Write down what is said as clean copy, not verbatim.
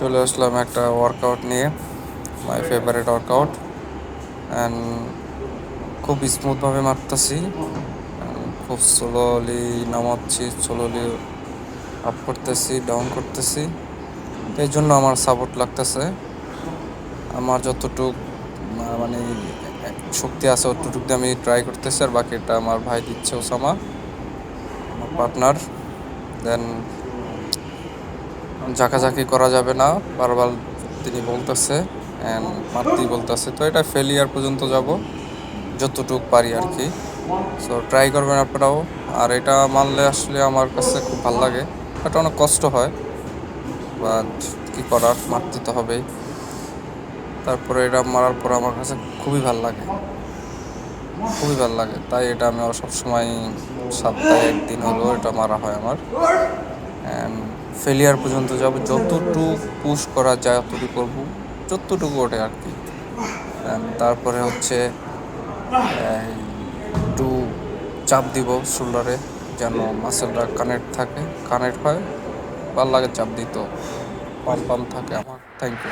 চলে আসলাম একটা ওয়ার্কআউট নিয়ে, মাই ফেভারিট ওয়ার্কআউট। অ্যান্ড খুব স্মুথভাবে মারতেছি, খুব স্লোলি নামাচ্ছি, স্লোলি আপ করতেছি, ডাউন করতেছি। তো এই জন্য আমার সাপোর্ট লাগতেছে। আমার যতটুক মানে শক্তি আছে অতটুক দিয়ে আমি ট্রাই করতেছি, আর বাকিটা আমার ভাই দিচ্ছে, ওসামা আমার পার্টনার। দেন ঝাঁকাঝাঁকি করা যাবে না, বারবার তিনি বলতেছে, অ্যান্ড মারতেই বলতেছে। তো এটা ফেলিয়ার পর্যন্ত যাব যতটুক পারি আর কি। সো ট্রাই করবেন আপনারাও। আর এটা মানলে আসলে আমার কাছে খুব ভালো লাগে। এটা অনেক কষ্ট হয়, বাট কি করার, মারতে তো হবেই। তারপরে এটা মারার পর আমার কাছে খুবই ভাল লাগে, খুবই ভাল লাগে। তাই এটা আমি সবসময় সপ্তাহে একদিন হলেও এটা মারা হয় আমার। অ্যান্ড ফেলিয়ার পর্যন্ত যাব, যতটুকু পুশ করা যায় অতটুকু করবো, যতটুকু ওঠে আর কি। তারপরে হচ্ছে একটু চাপ দিব শোল্ডারে, যেন মাসেলটা কানেক্ট হয়। ভাল লাগে চাপ দিত, পাম্প থাকে আমার। Thank you.